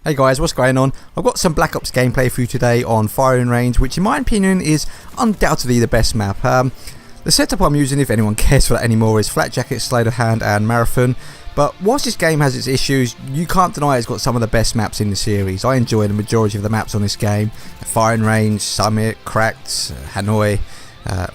Hey guys, what's going on? I've got some Black Ops gameplay for you today on Firing Range, which in my opinion is undoubtedly the best map. The setup I'm using, if anyone cares for that anymore, is Flak Jacket, Sleight of Hand and Marathon. But whilst this game has its issues, you can't deny it's got some of the best maps in the series. I enjoy the majority of the maps on this game. Firing Range, Summit, Cracked, Hanoi,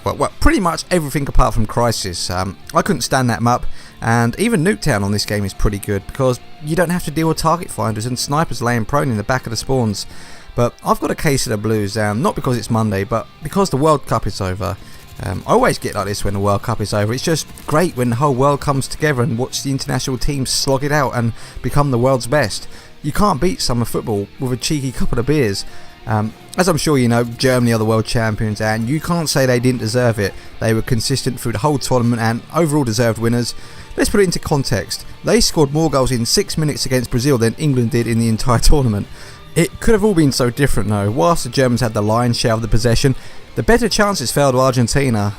well, pretty much everything apart from Crisis. I couldn't stand that map, and even Nuketown on this game is pretty good because you don't have to deal with target finders and snipers laying prone in the back of the spawns. But I've got a case of the blues, not because it's Monday, but because the World Cup is over. I always get like this when the World Cup is over. It's just great when the whole world comes together and watch the international teams slog it out and become the world's best. You can't beat summer football with a cheeky couple of beers. As I'm sure you know, Germany are the world champions, and you can't say they didn't deserve it. They were consistent through the whole tournament and overall deserved winners. Let's put it into context. They scored more goals in 6 minutes against Brazil than England did in the entire tournament. It could have all been so different though. Whilst the Germans had the lion's share of the possession, the better chances fell to Argentina.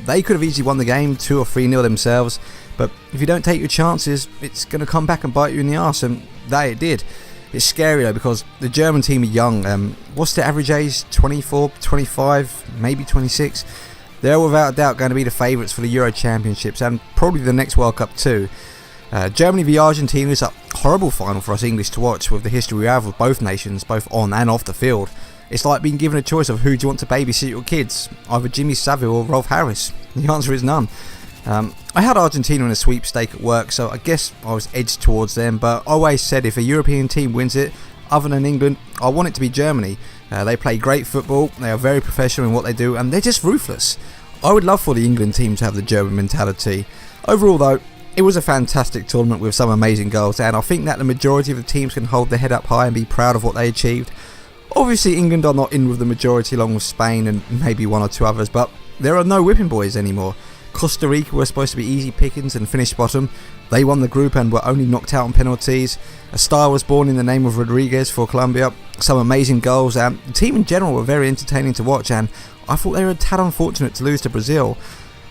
They could have easily won the game 2 or 3-0 themselves, but if you don't take your chances, it's going to come back and bite you in the arse, and that it did. It's scary though because the German team are young. What's the average age? 24, 25, maybe 26? They're without a doubt going to be the favourites for the Euro Championships and probably the next World Cup too. Germany v Argentina is a horrible final for us English to watch with the history we have with both nations, both on and off the field. It's like being given a choice of who do you want to babysit your kids, either Jimmy Savile or Rolf Harris. The answer is none. I had Argentina in a sweepstake at work, so I guess I was edged towards them, but I always said if a European team wins it, other than England, I want it to be Germany. They play great football, they are very professional in what they do, and they're just ruthless. I would love for the England team to have the German mentality. Overall though, it was a fantastic tournament with some amazing goals, and I think that the majority of the teams can hold their head up high and be proud of what they achieved. Obviously England are not in with the majority along with Spain and maybe 1 or 2 others, but there are no whipping boys anymore. Costa Rica were supposed to be easy pickings and finished bottom. They won the group and were only knocked out on penalties. A star was born in the name of Rodriguez for Colombia. Some amazing goals, and the team in general were very entertaining to watch, and I thought they were a tad unfortunate to lose to Brazil.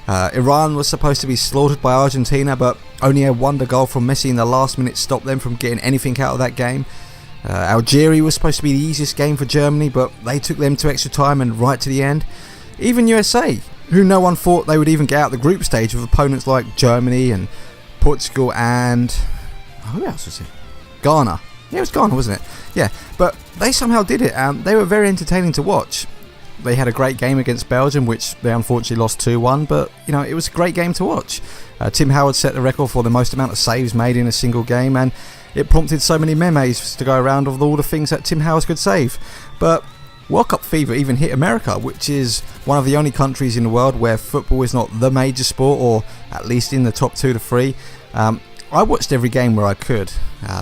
Iran was supposed to be slaughtered by Argentina, but only a wonder goal from Messi in the last minute stopped them from getting anything out of that game. Algeria was supposed to be the easiest game for Germany, but they took them to extra time and right to the end. Even USA, who no one thought they would even get out the group stage with opponents like Germany and Portugal and... who else was it? Ghana. Yeah, it was Ghana, wasn't it? Yeah, but they somehow did it, and they were very entertaining to watch. They had a great game against Belgium, which they unfortunately lost 2-1, but you know, it was a great game to watch. Tim Howard set the record for the most amount of saves made in a single game, and it prompted so many memes to go around of all the things that Tim Howard could save. But World Cup fever even hit America, which is one of the only countries in the world where football is not the major sport, or at least in the top 2 to 3. I watched every game where I could.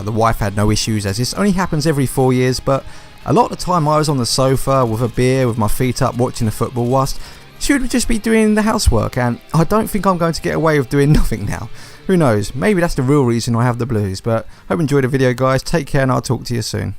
The wife had no issues, as this only happens every 4 years, but a lot of the time I was on the sofa with a beer with my feet up watching the football, whilst she would just be doing the housework, and I don't think I'm going to get away with doing nothing now. Who knows, maybe that's the real reason I have the blues. But hope you enjoyed the video guys, take care and I'll talk to you soon.